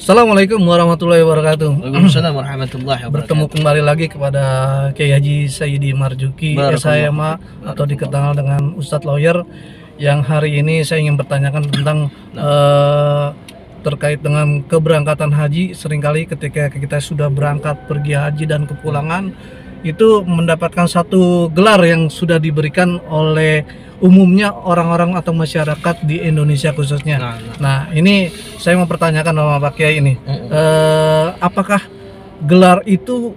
Assalamualaikum warahmatullahi wabarakatuh. Waalaikumsalam warahmatullahi wabarakatuh. Bertemu kembali lagi kepada Kiai Haji Sayyidi Marzuki SHMA atau dikenal dengan Ustadz Lawyer. Yang hari ini saya ingin bertanyakan tentang terkait dengan keberangkatan haji. Seringkali ketika kita sudah berangkat pergi haji dan kepulangan itu mendapatkan satu gelar yang sudah diberikan oleh umumnya orang-orang atau masyarakat di Indonesia khususnya. Nah, ini saya mau pertanyakan sama Pak Kiai ini, apakah gelar itu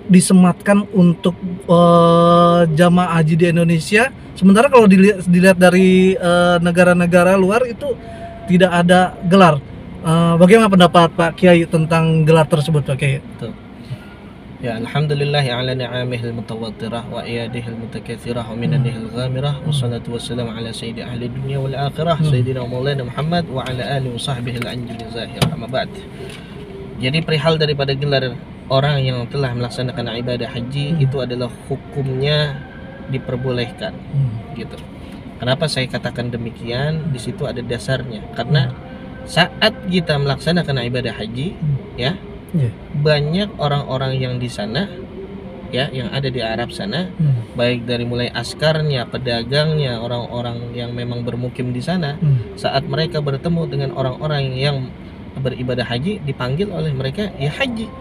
disematkan untuk jamaah haji di Indonesia? Sementara kalau dilihat dari negara-negara luar itu tidak ada gelar. Bagaimana pendapat Pak Kiai tentang gelar tersebut, Pak Kiai? Ya, alhamdulillah ala ni'amihil mutawattirah wa iyadihil mutakatsirah wa minanihil ghamirah wassalatu wassalamu ala sayyidi ahli dunya wal akhirah sayyidina maulana Muhammad wa ala alihi wa sahbihi al-anjil zahir amma ba'd. Jadi perihal daripada gelar orang yang telah melaksanakan ibadah haji itu adalah hukumnya diperbolehkan gitu. Kenapa saya katakan demikian? Di situ ada dasarnya. Karena saat kita melaksanakan ibadah haji ya, banyak orang-orang yang di sana ya, yang ada di Arab sana, baik dari mulai askarnya, pedagangnya, orang-orang yang memang bermukim di sana, saat mereka bertemu dengan orang-orang yang beribadah haji, dipanggil oleh mereka ya haji.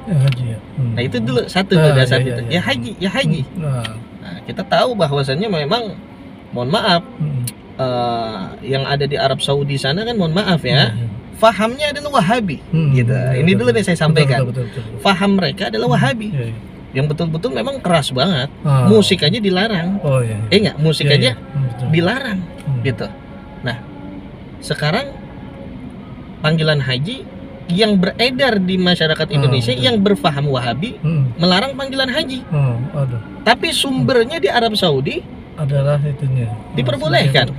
Nah itu dulu satu dasar itu. Ya haji, ya haji. Nah, kita tahu bahwasannya memang, mohon maaf, yang ada di Arab Saudi sana kan, mohon maaf ya, fahamnya adalah Wahabi gitu. Ini dulu nih saya sampaikan. Betul. Faham mereka adalah Wahabi. Yang betul-betul memang keras banget. Musik aja dilarang. Enggak, musik aja dilarang gitu. Nah, sekarang panggilan haji yang beredar di masyarakat Indonesia yang berfaham Wahabi melarang panggilan haji. Tapi sumbernya di Arab Saudi adalah itunya diperbolehkan.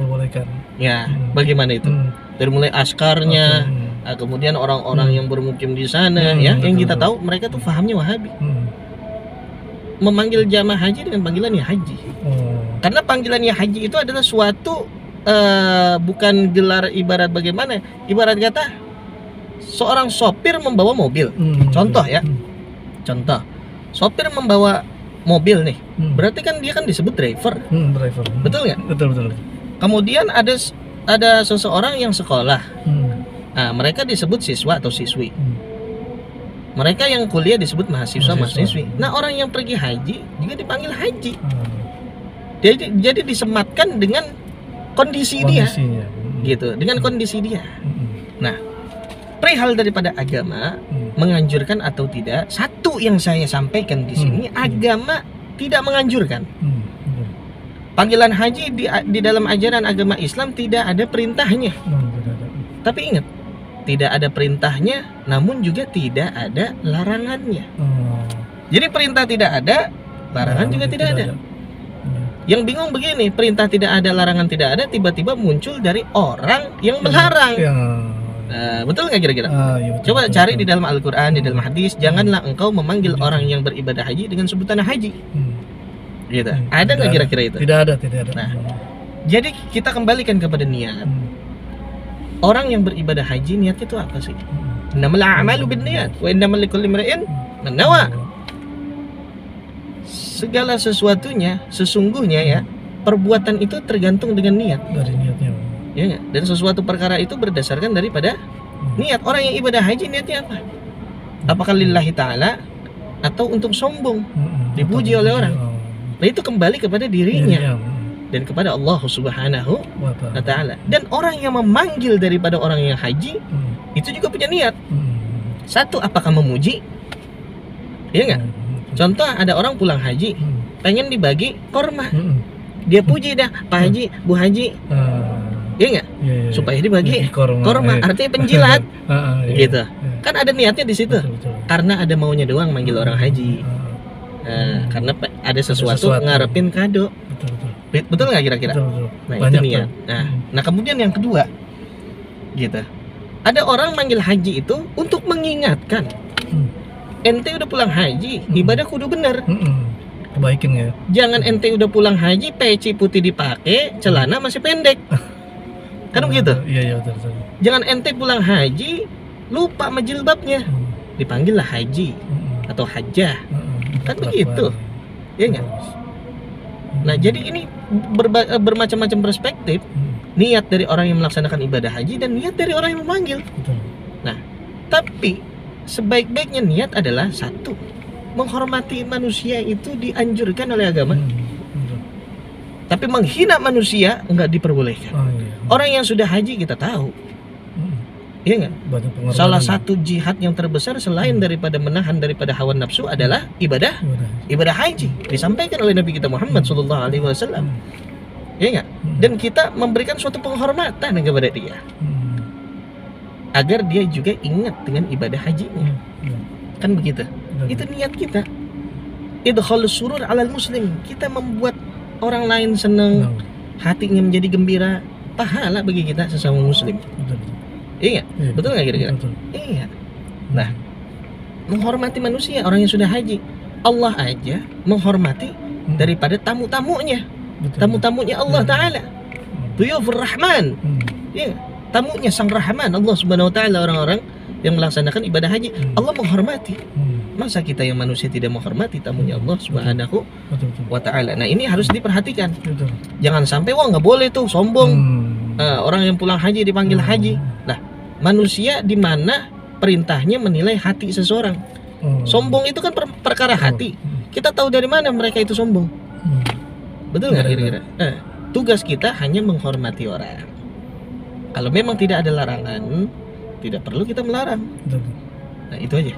Ya, bagaimana itu? Dari mulai askarnya, kemudian orang-orang yang bermukim di sana, ya, yang kita tahu mereka tuh fahamnya Wahabi. Memanggil jamaah haji dengan panggilan ya haji. Karena panggilan ya haji itu adalah suatu bukan gelar, ibarat bagaimana? Ibarat kata seorang sopir membawa mobil. Contoh ya. Contoh. Sopir membawa mobil nih. Berarti kan dia kan disebut driver. Betul nggak? Betul. Kemudian ada seseorang yang sekolah. Nah, mereka disebut siswa atau siswi. Mereka yang kuliah disebut mahasiswa-mahasiswi. Nah, orang yang pergi haji juga dipanggil haji. Jadi disematkan dengan kondisi dia. Gitu, dengan kondisi dia. Nah, perihal daripada agama menganjurkan atau tidak, satu yang saya sampaikan di sini, agama tidak menganjurkan. Panggilan haji di dalam ajaran agama Islam tidak ada perintahnya. Tapi ingat, tidak ada perintahnya, namun juga tidak ada larangannya. Jadi perintah tidak ada, larangan juga tidak ada. Yang bingung begini, perintah tidak ada, larangan tidak ada, tiba-tiba muncul dari orang yang melarang. Betul nggak kira-kira? Coba cari di dalam Al-Quran, di dalam hadis, janganlah engkau memanggil orang yang beribadah haji dengan sebutan haji. Gitu. Ada nggak kira-kira itu? Tidak ada. Nah, jadi kita kembalikan kepada niat. Orang yang beribadah haji, niatnya itu apa sih? Innamal a'malu binniyat wa innamal likulli imri'in ma nawa. Segala sesuatunya, sesungguhnya ya, perbuatan itu tergantung dengan niat. Dari niatnya. Ya, dan sesuatu perkara itu berdasarkan daripada niat. Orang yang ibadah haji niatnya apa? Apakah lillahi ta'ala atau untuk sombong, dipuji oleh orang? Nah, itu kembali kepada dirinya dan kepada Allah Subhanahu wa ta'ala. Dan orang yang memanggil daripada orang yang haji itu juga punya niat. Satu, apakah memuji? Iya nggak? Contoh, ada orang pulang haji pengen dibagi korma, dia puji dah, Pak Haji, Bu Haji, iya nggak? Supaya dibagi korma, artinya penjilat, gitu. Kan ada niatnya di situ. Karena ada maunya doang manggil orang haji. Karena ada sesuatu ngarepin kado. Betul nggak kira-kira? Nah, itu niat. Nah, kemudian yang kedua, gitu. Ada orang manggil haji itu untuk mengingatkan, ente udah pulang haji, ibadah kudu bener. Kebaikin ya. Jangan ente udah pulang haji, peci putih dipakai, celana masih pendek. Kan begitu? Iya, betul. Jangan ente pulang haji, lupa sama jilbabnya, dipanggillah haji atau hajjah. Kan begitu, ya nggak? Nah, jadi ini bermacam-macam perspektif, niat dari orang yang melaksanakan ibadah haji dan niat dari orang yang memanggil. Nah, tapi sebaik-baiknya niat adalah satu, menghormati manusia itu dianjurkan oleh agama. Tapi menghina manusia enggak diperbolehkan. Orang yang sudah haji kita tahu, iya nggak? Salah satu jihad yang terbesar selain daripada menahan daripada hawa nafsu adalah ibadah haji. Disampaikan oleh Nabi kita Muhammad SAW, iya nggak? Dan kita memberikan suatu penghormatan kepada dia, agar dia juga ingat dengan ibadah hajinya. Kan begitu? Itu niat kita. Idkhalus surur 'alal muslim. Kita membuat orang lain senang, hatinya menjadi gembira, pahala bagi kita sesama muslim. Iya, betul nggak kira-kira? Iya. Nah, menghormati manusia, orang yang sudah haji, Allah aja menghormati daripada tamu-tamunya, tamu-tamunya Allah Taala, Duyufur Rahman. Iya, tamunya Sang Rahman, Allah Subhanahu Wa Taala, orang-orang yang melaksanakan ibadah haji, Allah menghormati. Masa kita yang manusia tidak menghormati tamunya Allah Subhanahu Wa Taala? Nah, ini harus diperhatikan. Jangan sampai wah nggak boleh tuh sombong. Orang yang pulang haji dipanggil haji. Nah, manusia di mana perintahnya menilai hati seseorang. Sombong itu kan perkara hati. Kita tahu dari mana mereka itu sombong. Betul nggak kira-kira? Tugas kita hanya menghormati orang. Kalau memang tidak ada larangan, tidak perlu kita melarang. Nah, itu aja.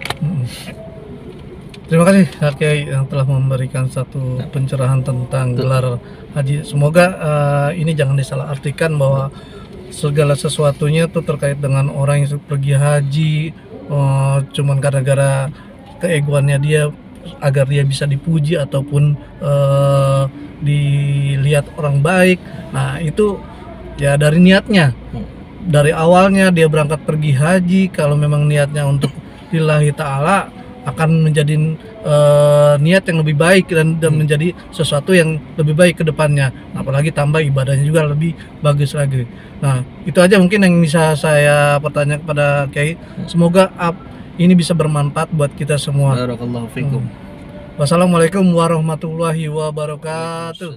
Terima kasih Kiai yang telah memberikan satu pencerahan tentang gelar haji. Semoga ini jangan disalahartikan bahwa segala sesuatunya itu terkait dengan orang yang pergi haji cuman gara-gara keegoannya dia, agar dia bisa dipuji ataupun dilihat orang baik. Nah, itu ya dari niatnya. Dari awalnya dia berangkat pergi haji, kalau memang niatnya untuk lillahi ta'ala, akan menjadi niat yang lebih baik dan menjadi sesuatu yang lebih baik ke depannya, apalagi tambah ibadahnya juga lebih bagus lagi. Nah, itu aja mungkin yang bisa saya pertanyaan kepada Kiai. Semoga ini bisa bermanfaat buat kita semua. Barakallahu fikum. Wassalamualaikum warahmatullahi wabarakatuh.